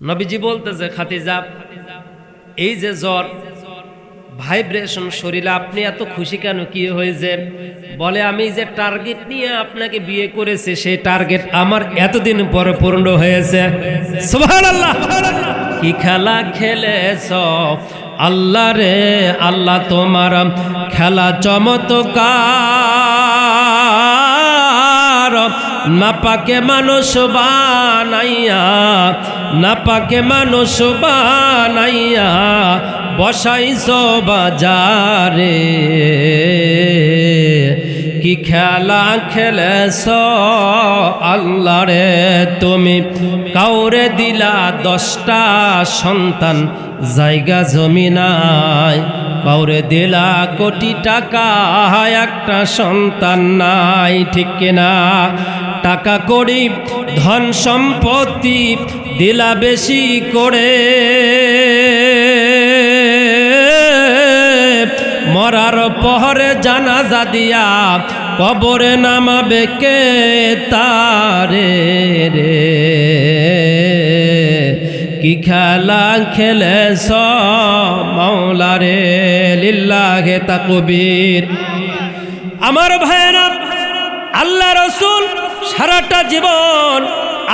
নবীজি বলতেছে খাদিজা, এই যে জ্বর ভাইব্রেশন শরীরে, আপনি এত খুশি কেন, কি হয়েছে? বলে, আমি যে টার্গেট নিয়ে আপনাকে বিয়ে করেছি সেই টার্গেট আমার এতদিন পরে পূর্ণ হয়েছে। সুবহানাল্লাহ। কি খেলা খেলেছ আল্লাহ রে আল্লাহ, তোমার খেলা চমৎকার। না পাকে মানুষ বানাইয়া, না পাকে মানুষ বানাইয়া বসাইছ বাজারে। কি খেলা খেলেছ আল্লাহ রে তুমি, কাউরে দিলা 10টা সন্তান, জায়গা জমি নাই। কাউরে দিলা কোটি টাকা, একটা সন্তান নাই। ঠিক কিনা? টাকা করি ধন সম্পত্তি দিলা বেশি করে, মরার পহরে জানাজা দিয়া কবরে নামাবে কে তারে রে। কি খেলা খেলেছ মাওলা রে, লিল্লাহে তাকবীর। আমার ভাইরা, আল্লাহ রাসূল সারাটা জীবন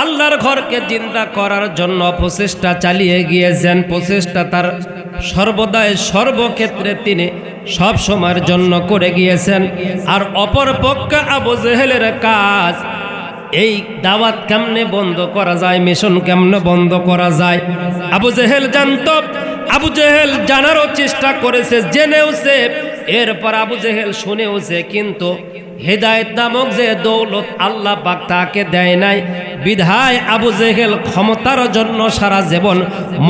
আল্লাহর ঘরকে জিন্দা করার জন্য প্রচেষ্টা চালিয়ে গিয়েছেন। প্রচেষ্টা তার সর্বদাই সর্বক্ষেত্রে তিনি সব সময়ের জন্য করে গিয়েছেন। আর অপর পক্ষে আবু জেহেলের কাজ, এই দাওয়াত কেমনে বন্ধ করা যায়, মিশন কেমনে বন্ধ করা যায়, আবু জেহেল জানত। আবু জেহেল জানারও চেষ্টা করেছে, জেনেওছে, এরপর আবু জেহেল শুনেওছে, কিন্তু হেদায়েত নামক যে দৌলত আল্লাহ পাক তাকে দেয় নাই। বিধায় আবু জেহেল ক্ষমতার জন্য সারা জীবন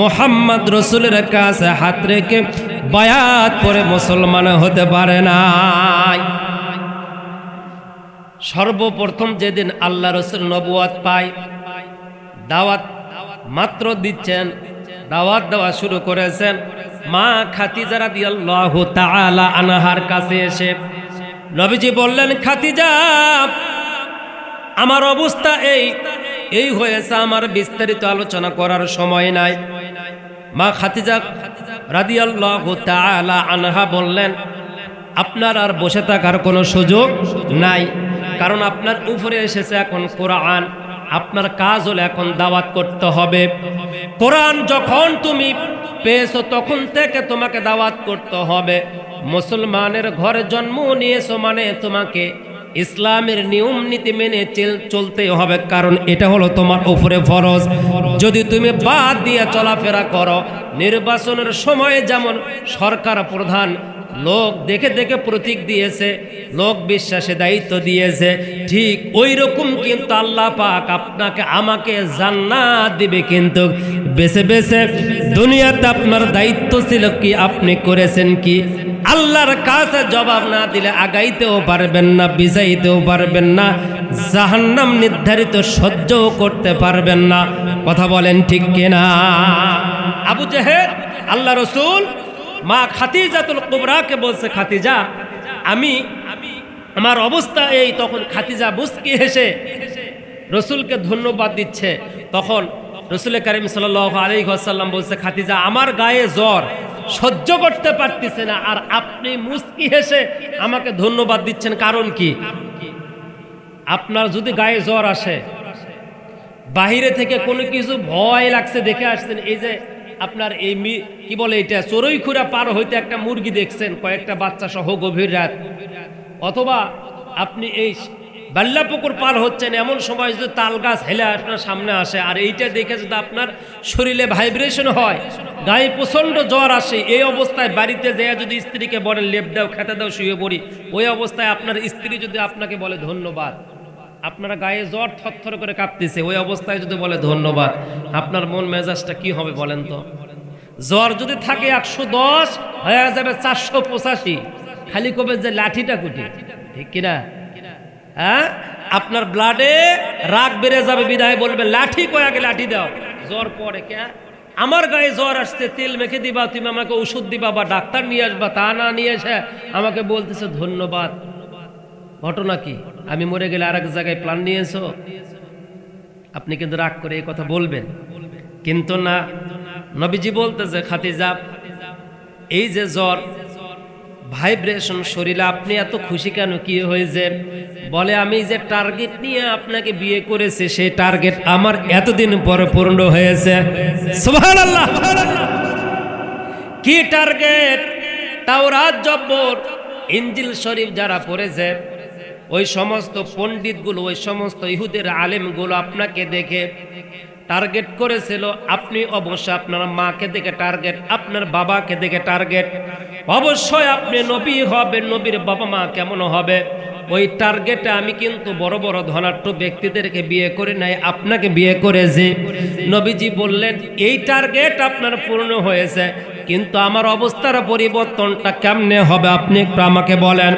মুহাম্মদ রাসূলের কাছে হাত রেখে বায়াত করে মুসলমান হতে পারে নাই। সর্বপ্রথম যেদিন আল্লাহ রাসূল নবুয়ত পায়, দাওয়াত মাত্র দিচ্ছেন, দাওয়াত দেওয়া শুরু করেছেন, মা খাদিজা রাদিয়াল্লাহু তাআলা আনহার কাছে এসে নবীজি বললেন, খাদিজা, আমার অবস্থা এই হয়েছে, আমার বিস্তারিত আলোচনা করার সময় নাই। মা খাদিজা রাদিয়াল্লাহু তাআলা আনহা বললেন, আপনার আর বসে থাকার কোনো সুযোগ নাই, কারণ আপনার উপরে এসেছে এখন কোরআন। আপনার কাজ হলো এখন দাওয়াত করতে হবে। কোরআন যখন তুমি পেয়েছো তখন থেকে তোমাকে দাওয়াত করতে হবে। মুসলমানের ঘরে জন্ম নিয়েছো মানে তোমাকে ইসলামের নিয়ম নীতি মেনে চলতে হবে, কারণ এটা হলো তোমার উপরে ফরজ। যদি তুমি বাদ দিয়ে চলাফেরা করো, নির্বাচনের সময়ে যেমন সরকার প্রধান লোক দেখে দেখে প্রতীক দিয়েছে, লোক বিশ্বাসে দায়িত্ব দিয়েছে, ঠিক ওই রকম কিন্তু আল্লাহ পাক আপনাকে আমাকে জান্নাত দিবে। কিন্তু বেছে বেছে দুনিয়াতে আপনার দায়িত্ব ছিল কি, আপনি করেছেন কি? আল্লাহর কাছে জবাব না দিলে আগাইতেও পারবেন না, বিজাইতেও পারবেন না, জাহান্নাম নির্ধারিত সহ্যও করতে পারবেন না। কথা বলেন ঠিক কিনা? আবু জেহেল আল্লাহ রাসূল মা খাদিজাতুল কুবরাকে বলছে, খাদিজা, আমার অবস্থা এই। তখন খাদিজা মুস্কি হেসে রসুলকে ধন্যবাদ দিচ্ছে। তখন রসুল কারীম সাল্লাল্লাহু আলাইহি ওয়াসাল্লাম বলছে, খাদিজা, আমার গায়ে জ্বর, সহ্য করতে পারতেছে না, আর আপনি মুস্কি হেসে আমাকে ধন্যবাদ দিচ্ছেন, কারণ কি? আপনার যদি গায়ে জ্বর আসে, বাহিরে থেকে কোনো কিছু ভয় লাগছে দেখে আসছেন, এই যে আপনার এই কি বলে এটা, চড়ুইখুরা পার হইতে একটা মুরগি দেখছেন কয়েকটা বাচ্চা সহ গভীর রাত, অথবা আপনি এই বাল্লাপুকুর পার হচ্ছেন, এমন সময় যদি তাল গাছ হেলে আপনার সামনে আসে, আর এইটা দেখে যদি আপনার শরীরে ভাইব্রেশন হয়, গায়ে প্রচণ্ড জ্বর আসে, এই অবস্থায় বাড়িতে যেয়ে যদি স্ত্রীকে বলেন লেপ দাও, খেতে দাও, শুয়ে পড়ি, ওই অবস্থায় আপনার স্ত্রী যদি আপনাকে বলে ধন্যবাদ, আপনার গায়ে জ্বর থরথর করে কাঁপতেছে, ওই অবস্থায় যদি বলে ধন্যবাদ, আপনার মন মেজাজটা কি হবে বলেন তো? জ্বর যদি থাকে 110 হয়ে যাবে 485, খালি কবে যে লাঠিটা কুটি, ঠিক কিনা? হ্যাঁ, আপনার ব্লাডে রাগ বেড়ে যাবে, বিদায় বলবে লাঠি কয়াকে লাঠি দাও, জ্বর পড়ে কে? আমার গায়ে জ্বর আসছে, তেল মেখে দিবা, তুমি আমাকে ওষুধ দিবা বা ডাক্তার নিয়ে আসবা, তা না নিয়ে এসে আমাকে বলতেছে ধন্যবাদ। ঘটনা কি? আমি মরে গেলে আর এক জায়গায় প্ল্যান নিয়েছো, আপনি কিন্তু রাগ করে এই কথা বলবেন, কিন্তু না, নবীজি বলতেছে খাদিজা এই যে জ্বর ভাইব্রেশন শরীরে, আপনি এত খুশি কেন, কি হয়েছে? বলে আমি যে টার্গেট নিয়ে আপনাকে বিয়ে করেছি সেই টার্গেট আমার এতদিন পরে পূর্ণ হয়েছে। সুবহানাল্লাহ। কি টার্গেট? তাওরাত জব্বর ইনজিল শরীফ যারা পড়েছে ওই সমস্ত পণ্ডিতগুলো, ওই সমস্ত ইহুদের আলেমগুলো আপনাকে দেখে টার্গেট করেছিল। আপনি অবশ্যই আপনার মাকে দেখে টার্গেট, আপনার বাবাকে দেখে টার্গেট, অবশ্যই আপনি নবী হবেন, নবীর বাবা মা কেমন হবে ওই টার্গেটে আমি কিন্তু বড় বড় ধনাঢ্য ব্যক্তিদেরকে বিয়ে করে নাই, আপনাকে বিয়ে করেছি। নবীজি বললেন এই টার্গেট আপনার পূর্ণ হয়েছে, কিন্তু আমার অবস্থার পরিবর্তনটা কেমনে হবে আপনি একটু আমাকে বলেন।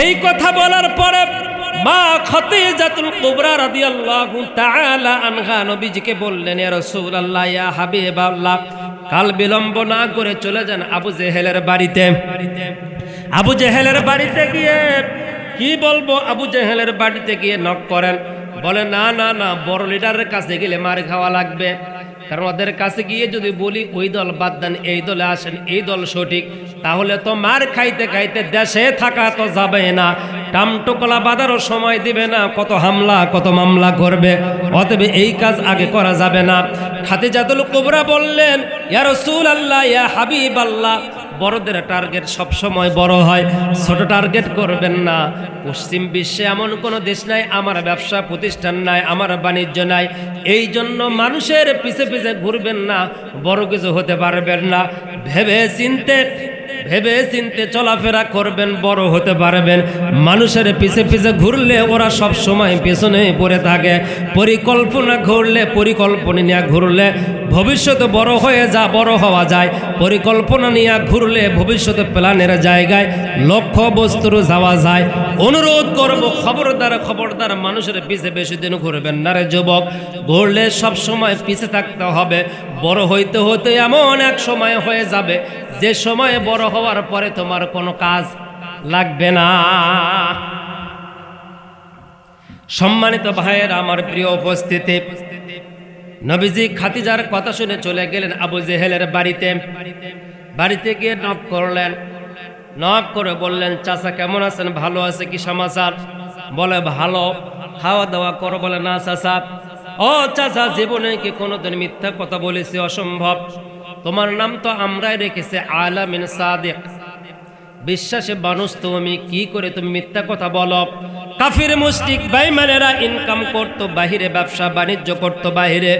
এই কথা বলার পরে মা খাদিজাতুল কুবরা রাদিয়াল্লাহু তাআলা আনহা নবীজিকে বললেন, ইয়া রাসূলুল্লাহ, ইয়া হাবিবাল্লাহ, কাল বিলম্ব না করে চলে যান আবু জেহেলের বাড়িতে। আবু জেহেলের বাড়িতে গিয়ে কি বলবো, আবু জেহেলের বাড়িতে গিয়ে নক করেন। বলে না না না, বড় লিডারের কাছে গেলে মার খাওয়া লাগবে, কারণ ওদের কাছে গিয়ে যদি বলি ওই দল বাদ দেন এই দলে আসেন, এই দল সঠিক, তাহলে তো মার খাইতে খাইতে দেশে থাকা তো যাবে না, টামটোকলা বাঁধারও সময় দিবে না, কত হামলা কত মামলা করবে, অতএব এই কাজ আগে করা যাবে না। খাদিজাতুল কুবরা বললেন, ইয়া রাসূলুল্লাহ, ইয়া হাবিবাল্লাহ, বড়দের টার্গেট সব সময় বড় হয়, ছোট টার্গেট করবেন না। পশ্চিম বিশ্বে এমন কোনো দেশ নাই, আমার ব্যবসা প্রতিষ্ঠান নাই, আমার বাণিজ্য নাই, এই জন্য মানুষের পিছে পিছে ঘুরবেন না, বড় কিছু হতে পারবেন না। ভেবে চিনতে চলাফেরা করবেন, বড় হতে পারবেন। মানুষের পিছে পিছে ঘুরলে ওরা সব সময় পেছনে পড়ে থাকে। পরিকল্পনা নিয়ে ঘুরলে ভবিষ্যতে বড় হওয়া যায়। পরিকল্পনা নিয়ে ঘুরলে ভবিষ্যতে প্ল্যানের জায়গায় লক্ষ্য বস্তুর যাওয়া যায়। অনুরোধ করব, খবরদার মানুষের পিছে বেশি দিন ঘুরবেন না রে যুবক। ঘুরলে সব সময় পিছে থাকতে হবে। বড় হইতে হতে এমন এক সময় হয়ে যাবে যে সময়ে বড় হওয়ার পরে তোমার কোনো কাজ লাগবে না। সম্মানিত ভাইয়েরা, আমার প্রিয় উপস্থিতি, নবীজি খাদিজার কথা শুনে চলে গেলেন আবু জেহেলের বাড়িতে গিয়ে নক করলেন। নক করে বললেন, চাচা কেমন আছেন, ভালো আছে, কি সমাচার? বলে ভালো। খাওয়া দাওয়া করো? বলে না চাচা। ও চাচা, জীবনে কি কোনোদিন মিথ্যা কথা বলেছি? অসম্ভব। তোমার নাম তো আমরাই রেখেছে আলামিন সাদিক, বিশ্বাসে মানুষ তুমি, কি করে তুমি মিথ্যা কথা বলো? কাফির মুশরিক বেঈমানেরা ইনকাম করতো বাহিরে, ব্যবসা বাণিজ্য করতো বাহিরে,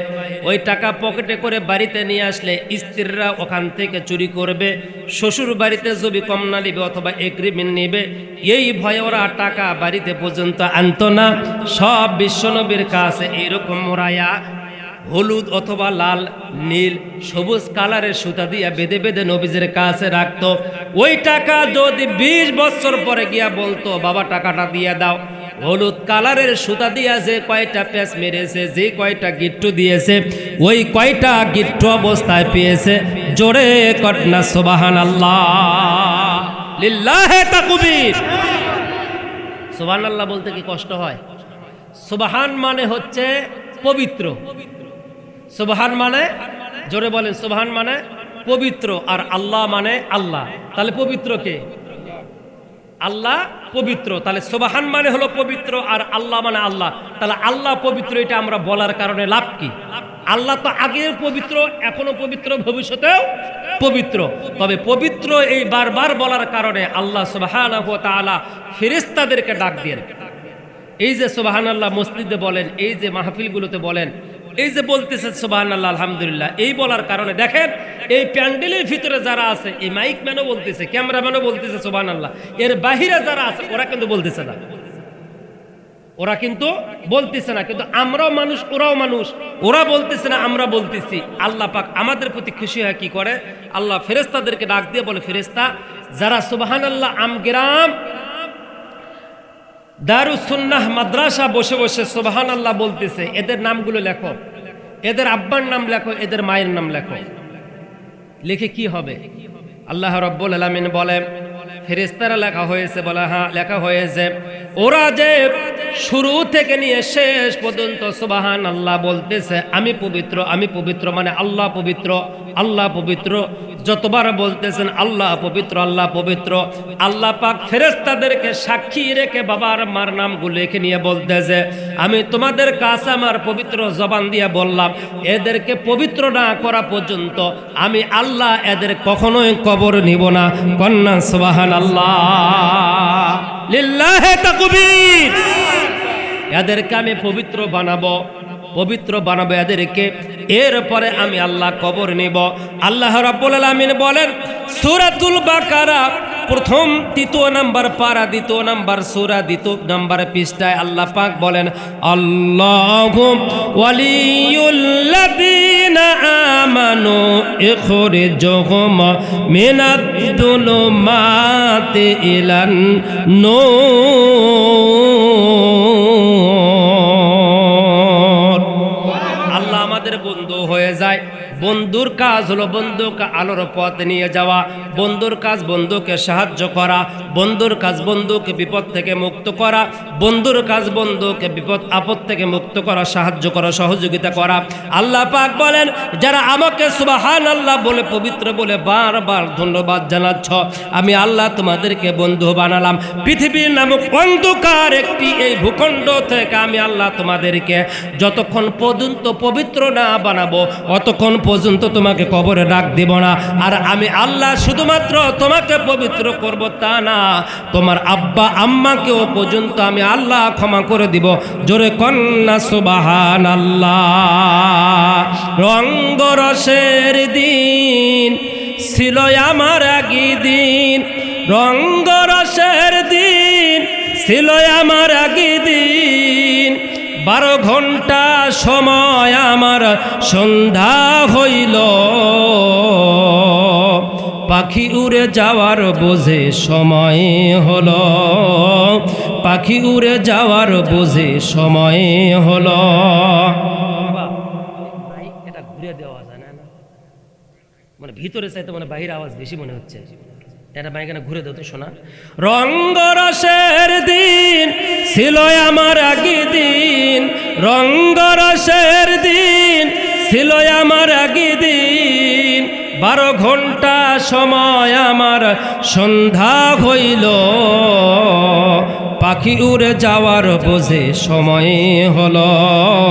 ওই টাকা পকেটে করে বাড়িতে নিয়ে আসলে স্ত্রীরা ওখান থেকে চুরি করবে, শ্বশুর বাড়িতে জমি কম না নিবে অথবা এগ্রিমেন্ট নিবে, এই ভয়ে ওরা টাকা বাড়িতে পর্যন্ত আনতো না। সব বিশ্বনবীর কাছে এইরকম মোড়াইয়া হলুদ অথবা লাল, নীল, সবুজ কালারের সুতা দিয়া বেঁধে বেঁধে নবীজির কাছে রাখতো। ওই টাকা যদি 20 বছর পরে গিয়া বলতো, বাবা টাকাটা দিয়ে দাও, হলুদ কালারের সুতা দিয়া যে কয়টা প্যাঁচ মেরেছে, যে কয়টা গিট্টু দিয়েছে, ওই কয়টা গিট্টু অবস্থায় পেয়েছে। জোরে কটনা সুবহানাল্লাহ, লিল্লাহে তাকবীর। সুবহানাল্লাহ বলতে কি কষ্ট হয়? সুবহান মানে হচ্ছে পবিত্র। সুবহান মানে, জোরে বলেন, সুবহান মানে পবিত্র, আর আল্লাহ মানে আল্লাহ। তাহলে পবিত্র কে? আল্লাহ পবিত্র। তাহলে সুবহান মানে হলো পবিত্র, আর আল্লাহ মানে আল্লাহ। তাহলে আল্লাহ পবিত্র, এটা আমরা বলার কারণে লাভ কি? আল্লাহ তো আগের পবিত্র, এখনো পবিত্র, ভবিষ্যতেও পবিত্র। তবে পবিত্র এই বারবার বলার কারণে আল্লাহ সুবহানাহু ওয়া তাআলা ফেরেশতাদেরকে ডাক দেন। এই যে সুবহানাল্লাহ মসজিদে বলেন, এই যে মাহফিলগুলোতে বলেন, এই যে বলতেছে সুবহানাল্লাহ, আলহামদুলিল্লাহ, এই বলার কারণে দেখেন এই প্যান্ডেলের ভিতরে যারা আছে, এই মাইক ম্যানও বলতেছে, ক্যামেরাম্যানও বলতেছে সুবহানাল্লাহ, এর বাহিরে যারা আছে ওরা কিন্তু বলতেছে না, কিন্তু আমরাও মানুষ, ওরাও মানুষ, ওরা বলতেছে না, আমরা বলতেছি। আল্লাহ পাক আমাদের প্রতি খুশি হয় কি করে? আল্লাহ ফেরেশতাদেরকে ডাক দিয়ে বলে, ফেরেশতা যারা সুবহানাল্লাহ আমগ্রাম দারুস সুন্নাহ মাদ্রাসা বসে বসে সুবহানাল্লাহ বলতেছে, এদের নামগুলো লেখো, এদের আব্বার নাম লেখো, এদের মায়ের নাম লেখো। লিখে কি হবে? আল্লাহ রাব্বুল আলামিন বলে, ফেরেশতারা লেখা হয়েছে? বলে হ্যাঁ লেখা হয়েছে। ওরা যে শুরু থেকে নিয়ে শেষ পর্যন্ত সুবহানাল্লাহ বলতেছে আমি পবিত্র, আমি পবিত্র, মানে আল্লাহ পবিত্র, আল্লাহ পবিত্র। যতবার বলতেছেন আল্লাহ পবিত্র, আল্লাহ পবিত্র, আল্লাহ পাক ফেরেশতাদেরকে সাক্ষী রেখে বাবার মার নামগুলো লিখে নিয়ে বলতেছে আমি তোমাদের কাছে আমার পবিত্র জবান দিয়ে বললাম, এদেরকে পবিত্র না করা পর্যন্ত আমি আল্লাহ এদের কখনোই কবর নিব না। কন্যা সুবহানাল্লাহ, লিল্লাহি তাকবীর। এদেরকে আমি পবিত্র বানাবো, পবিত্র বানাবো এদেরকে, এরপরে আমি আল্লাহ কবর নিব। আল্লাহ রাব্বুল আলামিন বলেন সূরাতুল বাকারা প্রথম ৩ নাম্বার পারা ২ নাম্বার সূরা ২ নাম্বার পৃষ্ঠায় আল্লাহ পাক বলেন আল্লাহু ওয়ালিয়ুল্লাযীনা আমানু ইখরিজুহুম মিনাদ-দুলুমাতি ইলান নূর। আল্লাহ আমাদের বন্ধু হয়ে যায়। বন্ধুর কাজ হলো বন্ধুকে আলোর পথে নিয়ে যাওয়া, বন্ধুর কাজ বন্ধুকে সাহায্য করা, বন্ধুর কাজ বন্ধুকে বিপদ থেকে মুক্ত করা, বন্ধুর কাজ বন্ধুকে বিপদ আপদ থেকে মুক্ত করা, সাহায্য করা, সহযোগিতা করা। আল্লাহ পাক বলেন যারা আমাকে সুবহানাল্লাহ বলে পবিত্র বলে বারবার ধন্যবাদ জানাচ্ছ, আমি আল্লাহ তোমাদেরকে বন্ধু বানালাম। পৃথিবীর নামক অন্ধকার একটি এই ভূখণ্ড থেকে আমি আল্লাহ তোমাদেরকে যতক্ষণ পর্যন্ত পবিত্র না বানাবো অতক্ষণ পর্যন্ত তোমাকে কবরে ডাক দিব না। আর আমি আল্লাহ শুধুমাত্র তোমাকে পবিত্র করব তা না, তোমার আব্বা আম্মাকেও পর্যন্ত আমি আল্লাহ ক্ষমা করে দিব। জোরে কন্যা সুবহানাল্লাহ। রঙ্গরসের দিন ছিল আমার আগি দিন, রঙ্গরসের দিন ছিল আমার আগি দিন, 12 ঘন্টা সময় আমার সন্ধ্যা হইল, পাখি উড়ে যাওয়ার বোঝে সময় হলো, পাখি উড়ে যাওয়ার বোঝে সময় হলো। এটা ঘুরে দেওয়া যায় না, মানে ভিতরে চাইতে মানে বাহির আওয়াজ বেশি মনে হচ্ছে, এটা বাইকানে ঘুরে দাও তো শোনা। রঙ্গরসের দিন ছিল আমার আগি দিন, রঙ্গরসের দিন ছিল আমার আগি দিন, 12 ঘন্টা সময় আমার সন্ধ্যা হইল, পাখি উড়ে যাওয়ার বোঝে সময় হলো।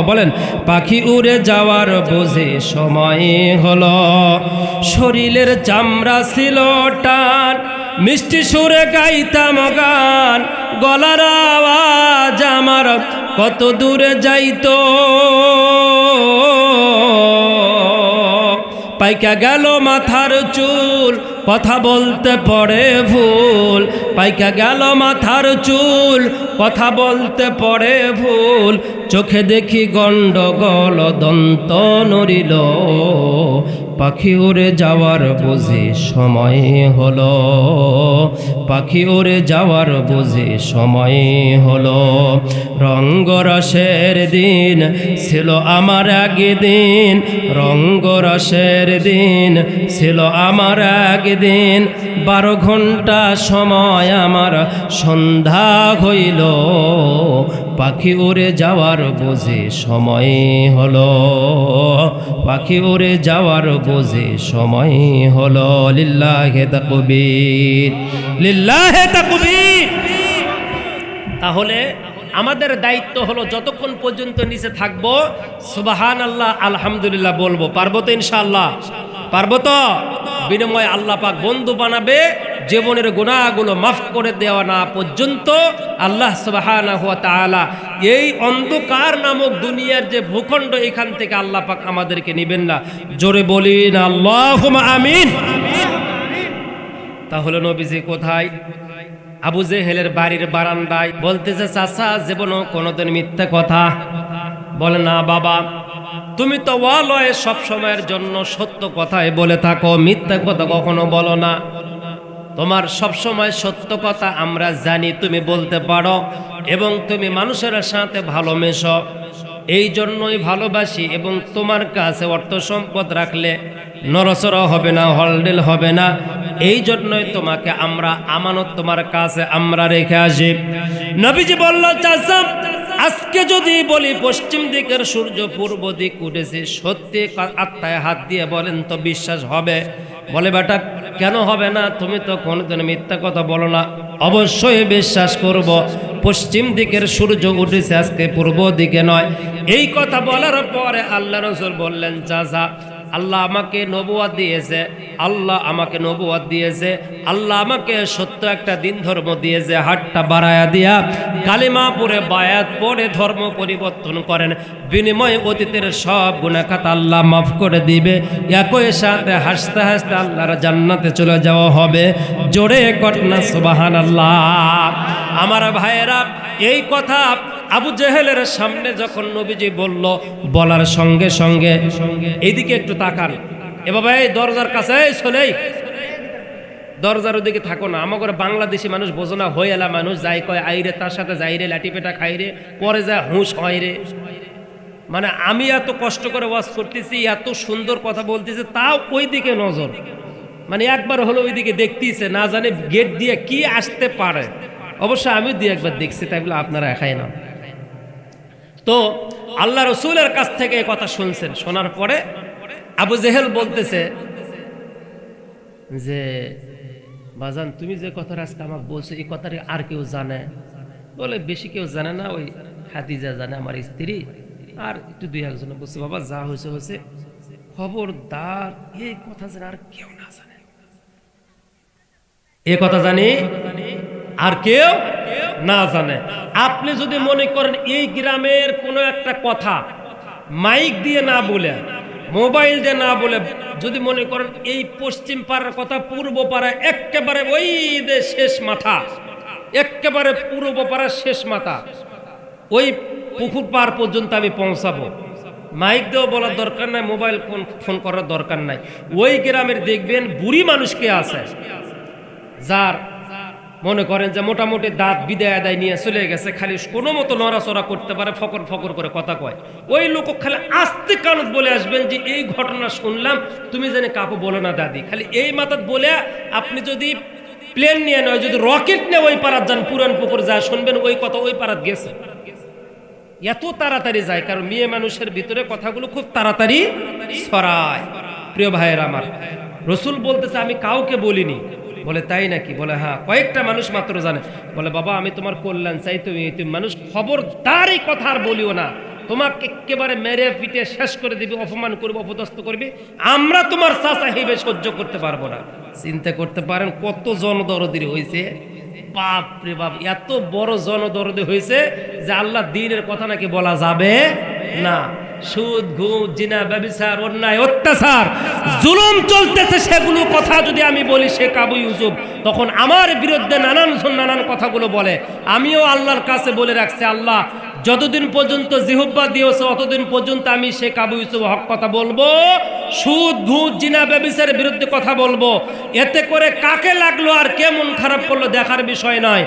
বলেন পাখি উড়ে যাওয়ার বোঝে সময় হলো। শরীরের চামড়া ছিল টান, মিষ্টি সুরে গাইতাম গান, গলার আওয়াজ আমার কত দূরে যাইতো, পাইকা গেল মাথার চুল, কথা বলতে পড়ে ভুল, পাইকা গেল মাথার চুল, কথা বলতে পড়ে ভুল, চোখে দেখি গন্ডগোল দন্ত নড়িল, পাখি উড়ে যাওয়ার বুঝে সময় হলো, পাখি উড়ে যাওয়ার বুঝে সময় হলো। রঙ্গরসের দিন ছিল আমার আগে দিন, রঙ্গরসের দিন ছিল আমার আগে দিন, 12 ঘন্টা সময় আমার সন্ধ্যা হইল, পাখি উড়ে যাওয়ার বুঝে সময় হলো, পাখি উড়ে যাওয়ার বুঝে সময় হলো। লিল্লাহি তাকবীর, লিল্লাহি তাকবীর। তাহলে আমাদের দায়িত্ব হলো যতক্ষণ পর্যন্ত নিচে থাকবো সুবহানাল্লাহ আলহামদুলিল্লাহ বলবো। পারবো তো ইনশাআল্লাহ? পারবো তো? বিনিময়ে আল্লাহ পাক বন্ধু বানাবে, জীবনের গুনাহগুলো মাফ করে দেওয়া না পর্যন্ত আল্লাহ সুবহানাহু ওয়া তাআলা এই অন্ধকার নামক দুনিয়ার যে ভূখণ্ড এখান থেকে আল্লাহ পাক আমাদেরকে নেবেন না। জোরে বলিন আল্লাহুম্মা আমিন। তাহলে নবীজি কোথায়? আবু জেহেলের বাড়ির বারান্দায়। বলতেছে চাচা জীবনও কোনোদিন মিথ্যা কথা বলে না বাবা, তুমি তো ওয়ালয়ে সব সময়ের জন্য সত্য কথাই বলে থাকো, মিথ্যা কথা কখনো বলো না। তোমার সব সময় সত্য কথা আমরা জানি তুমি বলতে পারো এবং তুমি মানুষের সাথে ভালো মেশো, এই জন্যই ভালোবাসি। এবং তোমার কাছে অর্থ সম্পদ রাখলে নরসর হবে না, হলডেল হবে না, এই জন্যই তোমাকে আমরা আমানত তোমার কাছে আমরা রেখে আসি। নবীজি বলল চাচা আজকে যদি বলি পশ্চিম দিকের সূর্য পূর্ব দিক উঠেছে, সত্যি আত্মায় হাত দিয়ে বলেন তো বিশ্বাস হবে? বলে বেটা কেন হবে না, তুমি তো কোনোদিন মিথ্যা কথা বলো না। অবশ্যই বিশ্বাস করব, পশ্চিম দিকের সূর্য উঠেছে আজকে পূর্ব দিকে নয়। এই কথা বলার পরে আল্লাহ রাসূল বললেন, চাচা আল্লাহ আমাকে নবুয়ত দিয়েছে, আল্লাহ আমাকে নবুয়ত দিয়েছে, আল্লাহ আমাকে সত্য একটা দিন ধর্ম দিয়েছে। হাতটা বাড়ায়া দিয়া কালিমা পড়ে বায়াত পড়ে ধর্ম পরিবর্তন করেন, বিনিময়ে অতীতের সব গুনাহ খাতা আল্লাহ মাফ করে দিবে। একই সাথে হাসতে হাসতে আল্লাহর জান্নাতে চলে যাওয়া হবে। জোরে কটনা সুবহানাল্লাহ। আমার ভাইয়েরা, এই কথা আবু জেহেলের সামনে যখন নবীজি বলল, বলার সঙ্গে সঙ্গে এইদিকে একটু তাকান, এ বাবা এই দরজার কাছে চলেই দরজার ওদিকে থাকো না। আমাদের বাংলাদেশি মানুষ বোঝো না, হয়ে এলা মানুষ যাই কয় আইরে, তার সাথে যাইরে লাঠি পেটা খাইরে, পরে যায় হুঁশ হয় রে। মানে আমি এত কষ্ট করে ওয়াজ করতেছি, এত সুন্দর কথা বলতেছি, তাও ওই দিকে নজর, মানে একবার হলো ওই দিকে দেখতেছে, না জানে গেট দিয়ে কি আসতে পারে। অবশ্য আমি দিয়ে একবার দেখছি, তাই বলে আপনারা একাই না। তো আল্লাহ রসুলের কাছ থেকে এই কথা শুনছেন, শোনার পরে আবু জেহেল বলতেছে যে বাজান তুমি যে কথাটা আজকে আমাকে বলছো, এই কথাটা আর কেউ জানে? বলে বেশি কেউ জানে না, ওই খাদিজা জানে আমার স্ত্রী, আর একটু দুই একজন বলছে। বাবা যা হয়েছে হয়েছে, খবরদার এই কথা যেন আর কেউ না জানে। এ কথা জানি আর কেউ না জানে। আপনি যদি মনে করেন এই গ্রামের কোনো একটা কথা মাইক দিয়ে না বলে, মোবাইল দিয়ে না বলে, যদি মনে করেন এই পশ্চিম পাড়ার কথা পূর্ব পাড়া একেবারে ওই শেষ মাথা, একেবারে পূর্ব পাড়ার শেষ মাথা, ওই পুকুর পাড় পর্যন্ত আমি পৌঁছাবো, মাইক দিয়েও বলার দরকার নাই, মোবাইল ফোন করার দরকার নাই। ওই গ্রামের দেখবেন বুড়ি মানুষকে আছে, যার মনে করেন যে মোটামুটি দাঁত বিদায় আদায় নিয়ে চলে গেছে, খালি কোনো মতো নড়াচড়া করতে পারে, ফকর ফকর করে কথা কয়। ওই লোক খালি আস্তে কানত বলে আসবেন যে এই ঘটনা শুনলাম, তুমি জানি কাকু বলো না দাদি, খালি এই মাথাত বলে আপনি যদি প্লেন নিয়ে নয়, যদি রকেট নিয়ে ওই পাড়াত যান, পুরান পুকুর যা শুনবেন ওই কথা ওই পাড়াত গেছে। এত তাড়াতাড়ি যায়, কারণ মেয়ে মানুষের ভিতরে কথাগুলো খুব তাড়াতাড়ি ছড়ায়। প্রিয় ভাইয়ের আমার, রসুল বলতেছে আমি কাউকে বলিনি। বলে তাই নাকি? বলে হ্যাঁ, কয়েকটা মানুষ মাত্র জানে। বলে বাবা আমি তোমার কল্যাণ চাই, তুমি মানুষ খবরদার এই কথা আর বলিও না, তোমাকে একেবারে মেরে পিটে শেষ করে দিবি, অপমান করবি, অপদস্থ করবি, আমরা তোমার চাচা হিসেবে সহ্য করতে পারবো না। চিন্তা করতে পারেন কত জনদরদি হয়েছে, বাপ রে বাপ, এত বড় জনদরদি হয়েছে যে আল্লাহ দ্বীনের কথা নাকি বলা যাবে না। সুদ, ঘুষ, জিনা, ব্যভিচার, অন্যায়, অত্যাচার, জুলুম চলতেছে, সেগুলো কথা যদি আমি বলি শেখ আবু ইউসুফ, তখন আমার বিরুদ্ধে নানান কথাগুলো বলে। আমিও আল্লাহর কাছে বলে রাখছি, আল্লাহ যতদিন পর্যন্ত জিহ্বা দিয়েছে অতদিন পর্যন্ত আমি শেখ আবু ইউসুফ হক কথা বলবো, সুদ, ঘুষ, জিনা, ব্যভিচারের বিরুদ্ধে কথা বলবো। এতে করে কাকে লাগলো আর কে মন খারাপ করলো দেখার বিষয় নয়।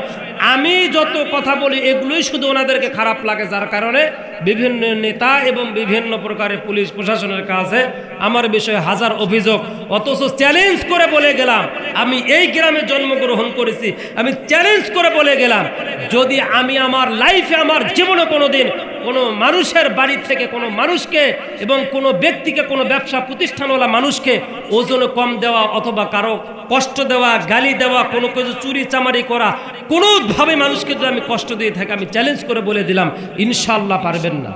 আমি যত কথা বলি এগুলোই শুধু ওনাদেরকে খারাপ লাগে, যার কারণে বিভিন্ন নেতা এবং বিভিন্ন প্রকারের পুলিশ প্রশাসনের কাছে আমার বিষয়ে হাজার অভিযোগ। অথচ চ্যালেঞ্জ করে বলে গেলাম, আমি এই গ্রামে জন্মগ্রহণ করেছি, আমি চ্যালেঞ্জ করে বলে গেলাম, যদি আমি আমার লাইফে আমার জীবনে কোনোদিন কোনো মানুষের বাড়ি থেকে কোনো মানুষকে এবং কোনো ব্যক্তিকে, কোনো ব্যবসা প্রতিষ্ঠানওয়ালা মানুষকে ওজন কম দেওয়া অথবা কারো কষ্ট দেওয়া, গালি দেওয়া, কোনো কিছু চুরি চামারি করা, কোনোভাবে মানুষকে যদি আমি কষ্ট দিয়ে থাকি, আমি চ্যালেঞ্জ করে বলে দিলাম ইনশাআল্লাহ পারবেন না।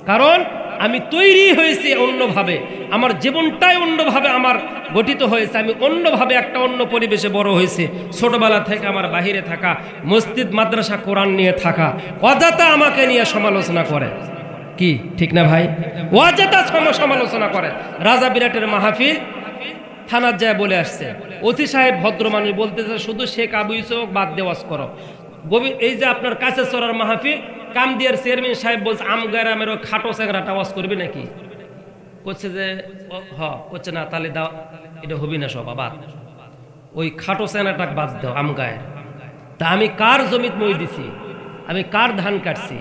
কারণ আমি তৈরি হয়েছি অন্যভাবে, আমার জীবনটাই অন্যভাবে আমার গঠিত হয়েছে, আমি অন্যভাবে একটা অন্য পরিবেশে বড় হয়েছে। ছোটবেলা থেকে আমার বাহিরে থাকা, মসজিদ মাদ্রাসা কোরআন নিয়ে থাকা, অযথা আমাকে নিয়ে সমালোচনা করে, কি ঠিক না ভাই? অযথা সমালোচনা করে। রাজা বিরাটের মাহফিল থানার যায় বলে আসছে, ওসি সাহেব ভদ্র মানুষ বলতেছে শুধু শেখ আবু ইউসুফ বাদ দেওয়াজ করো। এই যে আপনার কাছে চড়ার মাহফিল, কামদিয়ার চেয়ারম্যান সাহেব বলছে আমগারামের ওই খাটো চ্যাংরাটা ওয়াজ করবি নাকি? করছে যে করছে না, তাহলে দাও, এটা হবি না, সব আবার ওই খাটো চ্যাংরাটা বাদ দাও আমগায়ের। তা আমি কার জমিত মই দিছি, আমি কার ধান কাটছি?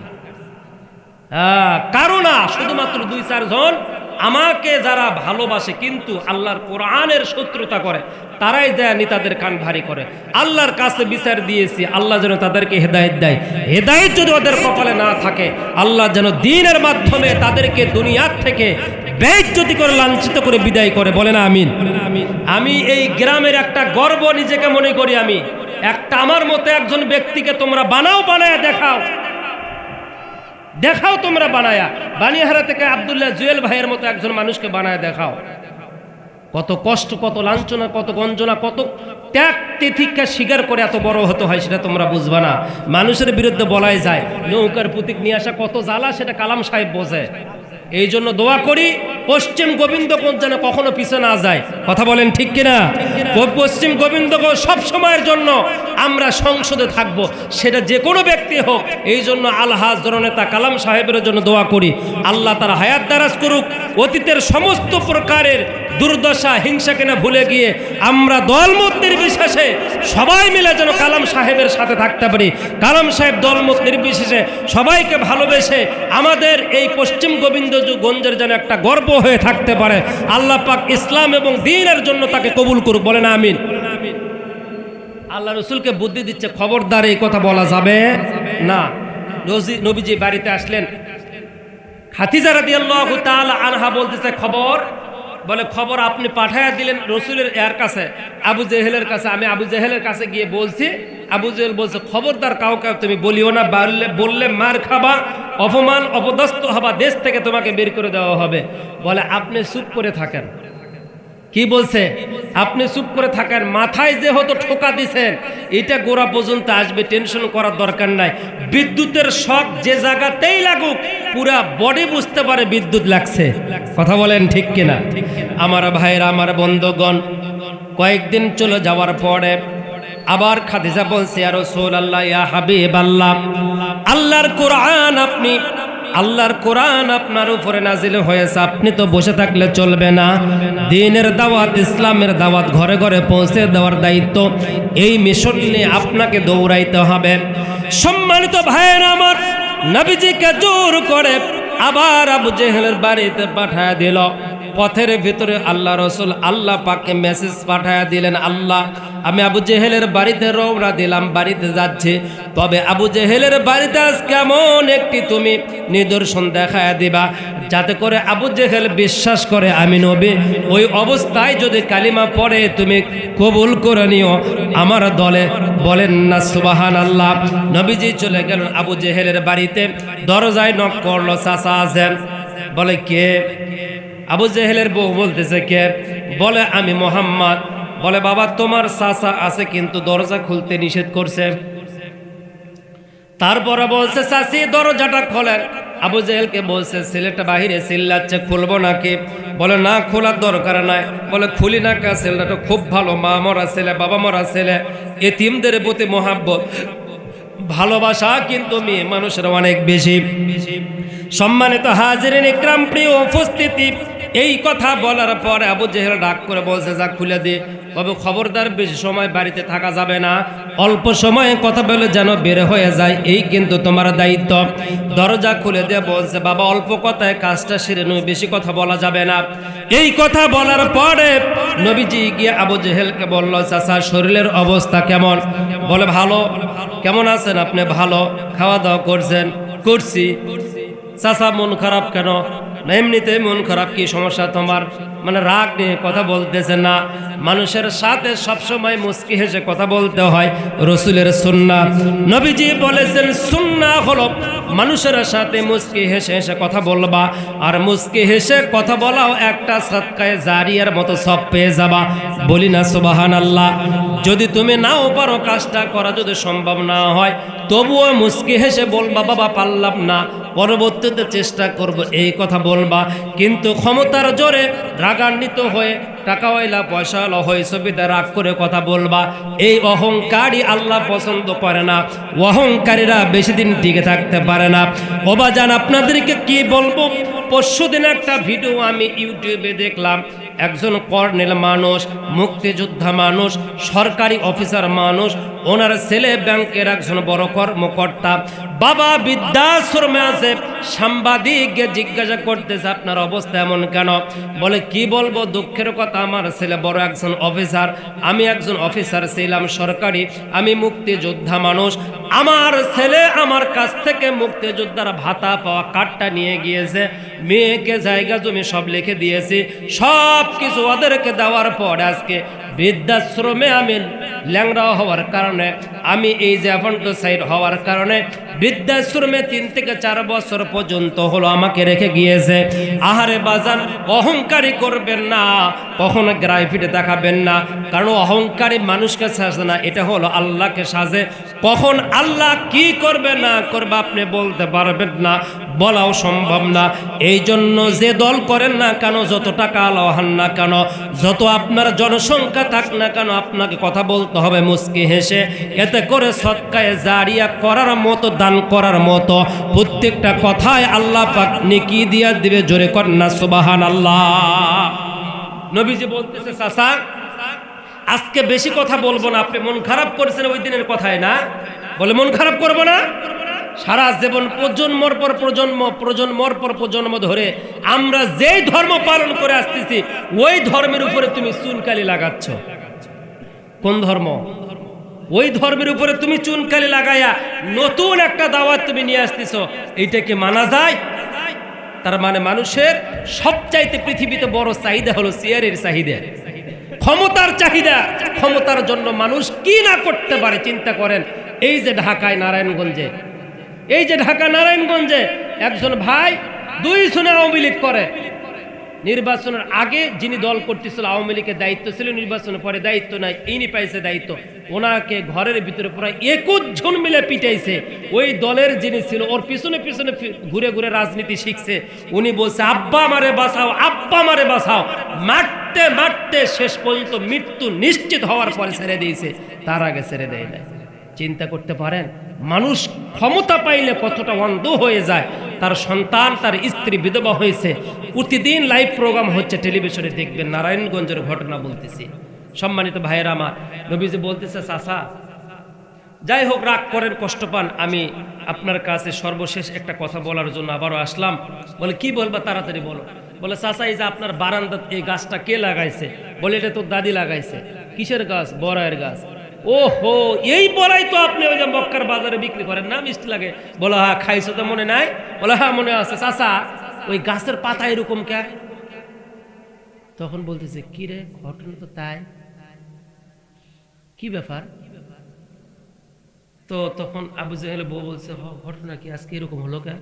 কারো না, শুধুমাত্র 2-4 জন আমাকে যারা ভালোবাসে কিন্তু আল্লাহর কোরআনের শত্রুতা করে, তারাই যায় নেতাদের কান ভারী করে। আল্লাহর কাছে বিচার দিয়েছি, আল্লাহ যেন তাদেরকে হেদায়েত দেয়। হেদায়েত যদি ওদের কপালে না থাকে, আল্লাহ যেন দ্বীনের মাধ্যমে তাদেরকে দুনিয়ার থেকে বেইজ্জতি করে লাঞ্ছিত করে বিদায় করে। বলেন আমিন। আমি এই গ্রামের একটা গর্ব নিজেকে মনে করি। আমি একটা আমার মতো একজন ব্যক্তিকে তোমরা বানায় দেখাও তোমরা বানিয়াহারা থেকে আব্দুল্লাহ জুয়েল ভাইয়ের মতো একজন মানুষকে বানায় দেখাও। কত কষ্ট, কত লাঞ্ছনা, কত গঞ্জনা, কত ত্যাগ তিতিক্ষা স্বীকার করে এত বড় হতে হয়, সেটা তোমরা বুঝবা না। মানুষের বিরুদ্ধে বলাই যায়, নৌকার প্রতীক নিয়ে আসা কত জ্বালা, সেটা কালাম সাহেব বোঝে। এই জন্য দোয়া করি পশ্চিম গোবিন্দগঞ্জ যেন কখনো পিছনে না যায়। কথা বলেন ঠিক কিনা? পশ্চিম গোবিন্দগঞ্জ সব সময়ের জন্য আমরা সংসদে থাকব, সেটা যে কোনো ব্যক্তি হোক। এই জন্য আলহাজ জননেতা কালাম সাহেবের জন্য দোয়া করি, আল্লাহ তার হায়াত দারাজ করুক। অতীতের সমস্ত প্রকারের দুর্দশা, হিংসা কেনা ভুলে গিয়ে আমরা দলমত নির্বিশেষে সবাই মিলে যেন কালাম সাহেবের সাথে থাকতে পারি। কালাম সাহেব দলমত নির্বিশেষে সবাইকে ভালোবেসে আমাদের এই পশ্চিম গোবিন্দগঞ্জের যেন একটা গর্ব হয়ে থাকতে পারে। আল্লাহ পাক ইসলাম এবং দ্বীনের জন্য তাকে কবুল করুক। বলেন আমিন। আল্লাহ রসুলকে বুদ্ধি দিচ্ছে, খবরদার এই কথা বলা যাবে না। নবীজি বাড়িতে আসলেন, খাদিজা রাদিয়াল্লাহু তাআলা আনহা বলতেছে, খবর আপনি পাঠায়া দিলেন রসুলের এর কাছে, আবু জেহেলের কাছে। আমি আবু জেহেলের কাছে গিয়ে বলছি, আবু জেহেল বলছে, খবরদার কাউকে তুমি বলিও না, বললে মার খাবা, অপমান অপদস্থ হবা, দেশ থেকে তোমাকে বের করে দেওয়া হবে। বলে আপনি চুপ করে থাকেন। কি বলছে? আপনি চুপ করে থাকেন। মাথায় যে হতো ঠোকা দিছেন, এটা গোড়া পর্যন্ত আসবে, টেনশন করার দরকার নাই। বিদ্যুতের শক যে জায়গাতেই লাগুক, পুরা বডি বুঝতে পারে বিদ্যুৎ লাগছে। কথা বলেন ঠিক কিনা? আমার ভাইরা, আমার বন্ধুগণ, কয়েকদিন চলে যাওয়ার পরে আবার খাদিজা বলছে, ইয়া রাসূলুল্লাহ, ইয়া হাবিবাল্লাহ, আল্লাহর কোরআন আপনার উপরে নাজিল হয়েছে, আপনি তো বসে থাকলে চলবে না। দ্বীনের দাওয়াত, ইসলামের দাওয়াত ঘরে ঘরে পৌঁছে দেওয়ার দায়িত্ব, এই মিশন নিয়ে আপনাকে দৌড়াইতে হবে। সম্মানিত ভাইয়েরা আমার, নবীজিকে জোর করে আবার আবু জেহেলের বাড়িতে পাঠায় দিল। পথের ভিতরে আল্লাহ রসুল আল্লাহ পাককে মেসেজ পাঠায় দিলেন, আল্লাহ, আমি আবু জেহেলের বাড়িতে রওনা দিলাম, বাড়িতে যাচ্ছি, তবে আবু জেহেলের বাড়িতে আজ কেমন একটি তুমি নিদর্শন দেখায় দিবা, যাতে করে আবু জেহেল বিশ্বাস করে আমি নবী। ওই অবস্থায় যদি কালিমা পড়ে তুমি কবুল করে নিও আমার দলে। বলেন না সুবহানাল্লাহ। নবীজি চলে গেলেন আবু জেহেলের বাড়িতে, দরজায় নক করলো, চাচা আছেন? বলে কে? আবু জেহেলের বউ বলতেছে, কে? বলে আমি মোহাম্মদ। বলে বাবা, তোমার চাচা আছে কিন্তু দরজা খুলতে নিষেধ করছে। তারপরে বলছে, চাচি দরজাটা খোলেন। আবু জেহেলকে বলছে, ছেলেটা বাহিরে চিল্লাচ্ছে, খুলবো নাকি? বলে না, খোলার দরকার নাই। বলে খুলি না কা? ছেলেটা খুব ভালো, মা মরা ছেলে, বাবা মরা ছেলে, এতিমদের প্রতি মহাব্বত ভালোবাসা কিন্তু মেয়ে মানুষের অনেক বেশি। সম্মানিত হাজিরিন ইকরাম, প্রিয় উপস্থিতি, এই কথা বলার পরে আবু জেহেল ডাক করে বলছে, যা খুলে দে। তবে খবরদার বেশি সময় বাড়িতে থাকা যাবে না, অল্প সময়ে কথা বলে যেন বের হয়ে যায়, এই কিন্তু তোমার দায়িত্ব। দরজা খুলে দিয়ে বলছে, বাবা অল্প কথায় কাজটা সেরে নয়, বেশি কথা বলা যাবে না। এই কথা বলার পরে নবীজি গিয়ে আবু জেহেলকে বলল, চাচা শরীরের অবস্থা কেমন? বলে ভালো। কেমন আছেন আপনি? ভালো। খাওয়া দাওয়া করছেন? করছি। চাচা মন খারাপ কেন? না এমনিতে মন খারাপ। কি সমস্যা তোমার? মানে রাগ নিয়ে কথা বলতেছে না। মানুষের সাথে সবসময় মুস্কি হেসে কথা বলতে হয়, রসুলের সুন্নাহ। নবীজি বলেছেন, সুন্নাহ হলো মানুষের সাথে মুস্কি হেসে হেসে কথা বলবা, আর মুস্কি হেসে কথা বলাও একটা সাদকায়ে জারিয়ার মতো সব পেয়ে যাবা। বলি না সুবহানাল্লাহ। যদি তুমি নাও পারো, কাজটা করা যদি সম্ভব না হয়, তবুও মুস্কি হেসে বলবা, বাবা পারলাম না, পরবর্তীতে চেষ্টা করব, এই কথা বলবা। কিন্তু ক্ষমতার জোরে রাগান্বিত হয়ে, টাকাওয়ালা পয়সাওয়ালা হয়ে ছবিতে রাগ করে কথা বলবা, এই অহংকারই আল্লাহ পছন্দ করে না। অহংকারীরা বেশি দিন টিকে থাকতে পারে না। ওবাজান, আপনাদেরকে কি বলবো, পরশুদিন একটা ভিডিও আমি ইউটিউবে দেখলাম। একজন কর্নেল মানুষ, মুক্তিযোদ্ধা মানুষ, সরকারি অফিসার মানুষ, ওনার ছেলে ব্যাংকের একজন বড় কর্মকর্তা, বাবা বৃদ্ধাশ্রমে আছে। সাংবাদিককে জিজ্ঞাসা করতেছে আপনার অবস্থা এমন কেন? বলে কি বলবো, দুঃখের কথা, আমার ছেলে বড় একজন অফিসার, আমি একজন অফিসার ছিলাম সরকারি, আমি মুক্তিযোদ্ধা মানুষ। আমার ছেলে আমার কাছ থেকে মুক্তিযোদ্ধার ভাতা পাওয়া কার্ডটা নিয়ে গিয়েছে, মেয়েকে জায়গা জমি সব লিখে দিয়েছি, সব কিছু ওদেরকে দেওয়ার পর আজকে বৃদ্ধাশ্রমে আমি ল্যাংড়া হওয়ার কারণে, আমি এই যে অ্যাপেন্ডিসাইড হওয়ার কারণে বৃদ্ধাশ্রমে 3 থেকে 4 বছর পর্যন্ত হলো আমাকে রেখে গিয়েছে। আহারে বাজান, অহংকারী করবেন না, কখনো গ্রাফিটি দেখাবেন না, কারণ অহংকারী মানুষকে সাজে না, এটা হলো আল্লাহকে সাজে। কখন আল্লাহ কি করবে না করবে আপনি বলতে পারবেন না, বলাও সম্ভব না। এই জন্য যে দল করেন না কেন, যত টাকা আল্লাহ হন না কেন, যত আপনার জনসংখ্যা থাক না কেন, আপনাকে কথা বলতে হবে মুস্কি হেসে। এতে করে সদকায়ে জারিয়া করার মতো, দান করার মতো প্রত্যেকটা কথায় আল্লাহ পাক নেকি দিয়া দিবে। জোরে কর না সুবহানাল্লাহ। নবীজি বলতেছে, চাচা আজকে বেশি কথা বলবো না, আপনি মন খারাপ করেছেন ওই দিনের কথায় না, বলে মন খারাপ করবো না। সারা জীবন প্রজন্মর পর প্রজন্ম, প্রজন্মর পর প্রজন্ম ধরে আমরা যেই ধর্ম পালন করে আসতেছি, ওই ধর্মের উপরে তুমি চুনকালি লাগাচ্ছ। কোন ধর্ম? ওই ধর্মের উপরে তুমি চুনকালি লাগাইয়া নতুন একটা দাওয়াত তুমি নিয়ে আসতেছ, এইটা কি মানা যায়? তার মানে মানুষের সবচাইতে পৃথিবীতে বড় চাহিদা হলো চেয়ারের চাহিদা, ক্ষমতার চাহিদা। ক্ষমতার জন্য মানুষ কি না করতে পারে চিন্তা করেন। এই যে ঢাকায় নারায়ণগঞ্জে, এই যে ঢাকা নারায়ণগঞ্জে একজন ভাই 2 সনে আওয়ামী লীগ করে। নির্বাচনের আগে যিনি দল করতেছিল, আওয়ামী লীগের দায়িত্ব ছিল, নির্বাচনের পরে দায়িত্ব নাই, ইনি পাইছে দায়িত্ব। ওনাকে ঘরের ভিতরে প্রায় 21 জন মিলে পিটাইছে। ওই দলের যিনি ছিল ওর পিছনে পিছনে ঘুরে ঘুরে রাজনীতি শিখছে। উনি বলছে আব্বা আমারে বাঁচাও, আব্বা আমারে বাঁচাও, মারতে মারতে শেষ পর্যন্ত মৃত্যু নিশ্চিত হওয়ার পরে ছেড়ে দিয়েছে, তার আগে ছেড়ে দেয় না। চিন্তা করতে পারেন মানুষ ক্ষমতা পাইলে কতটা অন্ধ হয়ে যায়। তার সন্তান, তার স্ত্রী বিধবা হয়েছে, প্রতিদিন লাইভ প্রোগ্রাম হচ্ছে টেলিভিশনে, দেখবেন নারায়ণগঞ্জের ঘটনা বলতেছি। সম্মানিত ভাইয়েরা আমার, নবীজি বলতেছে চাচা যাই হোক রাগ করেন, কষ্ট পান, আমি আপনার কাছে সর্বশেষ একটা কথা বলার জন্য আবারও আসলাম। বলে কি বলবা, তাড়াতাড়ি বলো। বলে চাচা এই যে আপনার বারান্দাত এই গাছটা কে লাগাইছে? বলে এটা তোর দাদি লাগাইছে। কিসের গাছ? বড়াইয়ের গাছ। ওহো, এই বড়াই তো আপনি ওই যে মক্কার বাজারে বিক্রি করেন না, মিষ্টি লাগে। বলে হ্যাঁ খাইছো তো মনে নাই? বলে হ্যাঁ মনে আছে। চাচা ওই গাছের পাতা এরকম কে? তখন বলতেছে কি রে, ঘটনা তো তাই, কি ব্যাপার? তো তখন আবু জেহেল বউ বলছে ঘটনা কি, আজকে এরকম হলো কে?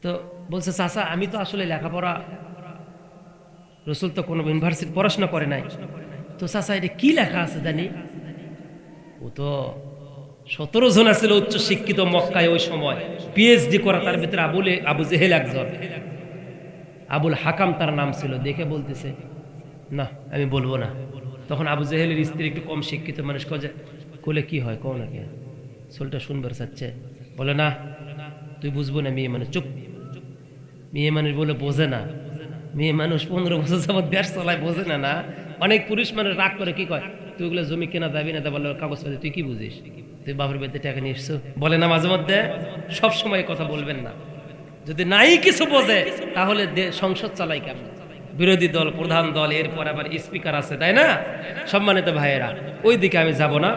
তো বলছে চাচা আমি তো আসলে লেখাপড়া, রসুল তো কোনো ইউনিভার্সিটি পড়াশোনা করে নাই, তো চাচা এটা কি লেখা আছে জানি। ও তো 17 জন আছিল উচ্চ শিক্ষিত মক্কায় ওই সময়, পিএইচডি করা, তার ভিতরে আবু জেহেল একজন, আবুল হাকাম তার নাম ছিল। দেখে বলতেছে না আমি বলবো না। তখন আবু জেহেলের স্ত্রী একটু কম শিক্ষিত মানুষ, কোলে কি হয় কও না, কে সোলটা শুনবার চাচ্ছে। বলে না তুই বুঝবো না, মেয়ে মানুষ চুপ। মেয়ে মানুষ বলে বোঝে না, মেয়ে মানুষ 15 বছর যাবত দেশ চলায়, বোঝে না। না অনেক পুরুষ মানুষ রাগ করে কি কয়, তুই ওগুলো জমি কেনা দাবি না, বলে কাগজপাতি তুই কি বুঝিস, তুই বাপের বাড়িতে টাকা নিয়ে এসছো। বলে না মাঝে মধ্যে, সব সময় কথা বলবেন না। যদি নাই কিছু বোঝে তাহলে সংসদ চালাই কেমন? বিরোধী দল, প্রধান দল, এরপর আবার স্পিকার আছে, তাই না? সম্মানিত ভাইয়েরা, ওই দিকে আমি যাব না।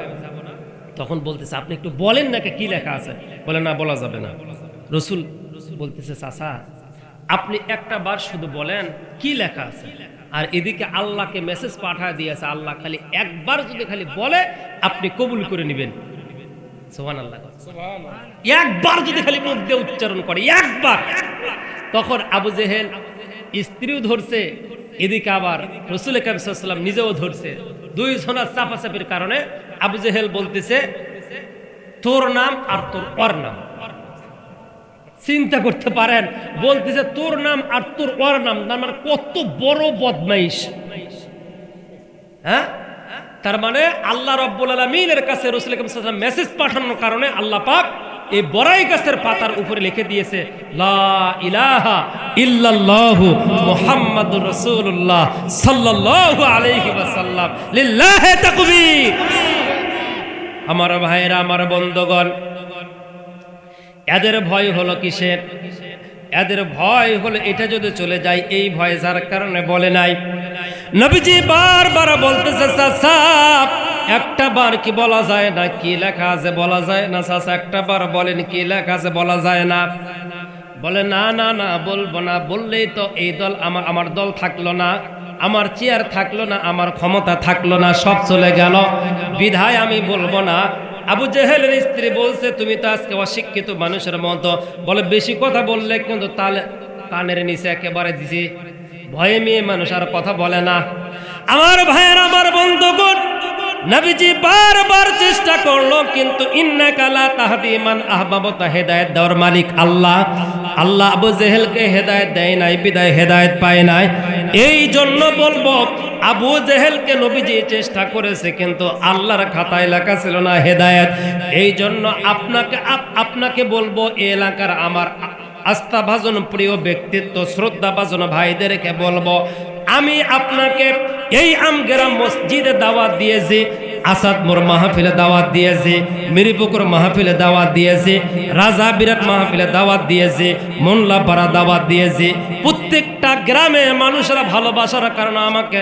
তখন বলতেছে আপনি একটু বলেন না কি লেখা আছে। বলে না বলা যাবে না। রসুল বলতেছে চাচা আপনি একটা বার শুধু বলেন কি লেখা আছে। আর এদিকে আল্লাহকে মেসেজ পাঠায় দিয়েছে, আল্লাহ খালি একবার যদি খালি বলে আপনি কবুল করে নেবেন। সুবহানাল্লাহ, একবার যদি খালি মুখ দিয়ে উচ্চারণ করে, একবার। তখন আবু জেহেল স্ত্রীও ধরছে, এদিকে আবার রাসূল কারীম সাল্লাল্লাহু আলাইহি ওয়াসাল্লাম নিজেও ধরছে। 2 জনের চাপাচাপির কারণে আবু জেহেল বলতেছে তোর নাম আর তোর ওর নাম। চিন্তা করতে পারেন, বলতেছে তোর নাম আর তোর ওর নাম, তার মানে কত বড় বদমাইশ। হ্যাঁ, তার মানে আল্লাহ রাব্বুল আলামিনের কাছে রাসূল কারীম সাল্লাল্লাহু আলাইহি ওয়াসাল্লাম মেসেজ পাঠানোর কারণে আল্লাহ পাক এই বড়াই গাছের পাতার উপরে লিখে দিয়েছে লা ইলাহা ইল্লাল্লাহু মুহাম্মাদুর রাসূলুল্লাহ সাল্লাল্লাহু আলাইহি ওয়াসাল্লাম, লিল্লাহি তাকবীর। আমার ভাইয়েরা, আমার বন্ধুগণ, এদের ভয় হলো কিসের? এদের ভয় হলো এটা যদি চলে যায়, এই ভয় যার কারণে বলে নাই। নবীজি বারবার বলতেছে, চাচা একটা বার কি বলা যায় না কি লেখা আছে? বলা যায় না চাচা, একটা বার বলেন কি লেখা আছে? বলা যায় না। বলে না না না, বলবো না, বললেই তো এই দল আমার দল থাকলো না, আমার চেয়ার থাকলো না, আমার ক্ষমতা থাকলো না, সব চলে গেল, বিধায় আমি বলবো না। আবু জেহেলের স্ত্রী বলছে, তুমি তো আজকে অশিক্ষিত মানুষের মতো, বলে বেশি কথা বললে কিন্তু তালে কানের নিচে একেবারে দিছি, ভয়ে মেয়ে মানুষ আর কথা বলে না। আমার ভাইয়ের, আমার বন্ধুগণ, নবীজি বারবার চেষ্টা করলো, কিন্তু ইন্নাকা লা তাহদি মান আহবাবতা, হেদায়েত দেওয়ার মালিক আল্লাহ। আল্লাহ আবু জেহেলকে হেদায়েত দেয় নাই, বিদায় হেদায়েত পায় নাই। এই জন্য বলবো, আবু জেহেলকে নবীজি চেষ্টা করেছে, কিন্তু আল্লাহর খাতায় লেখা ছিল না হেদায়েত। এই জন্য আপনাকে বলবো, এই এলাকার আমার আস্থাভাজন প্রিয় ব্যক্তিত্ব, শ্রদ্ধাভাজন ভাইদেরকে বলবো, আমি আপনাকে এই আমগেরা মসজিদে দাওয়াত দিয়েছি, আসাদ মোর মাহফিলে দাওয়াত দিয়েছি, মিরিপুকুর মাহফিলে দাওয়াত দিয়েছি, রাজা বিরাট মাহফিলে দাওয়াত দিয়েছি, মোল্লাপাড়া দাওয়াত দিয়েছি। প্রত্যেকটা গ্রামে মানুষেরা ভালোবাসার কারণে আমাকে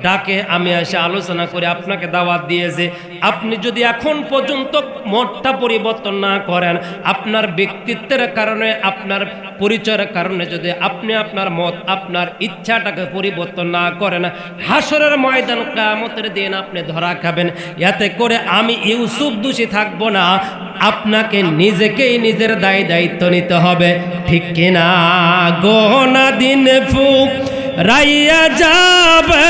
ডাকে, আমি এসে আলোচনা করে আপনাকে দাওয়াত দিয়েছে। আপনি যদি এখন পর্যন্ত মতটা পরিবর্তন না করেন, আপনার ব্যক্তিত্বের কারণে, আপনার পরিচয়ের কারণে যদি আপনি আপনার মত, আপনার ইচ্ছাটাকে পরিবর্তন না করেন, হাসরের ময়দান কিয়ামতের দিন আপনি ধরা খাবেন। এতে করে আমি ইউসুফ দোষী থাকবো না, আপনাকে নিজেকেই নিজের দায়িত্ব নিতে হবে, ঠিক কিনা? গোনা দিন ফুক রাইয়া যাবে,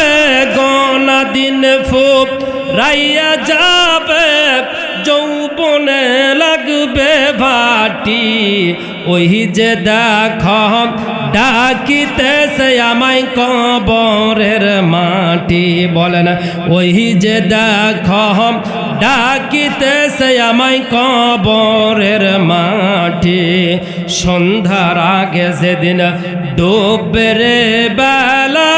গোনা দিন ফুক রাইয়া যাবে, যৌবনে লাগবে ভাটি, ওই যে দেখ ডাকিতেছে আমায় কবরের মাটি। বলেন, ওই যে দেখ ডাকিতেছে আমায় কবরের মাটি, সন্ধ্যার আগে যেদিন ডুববে রে বেলা,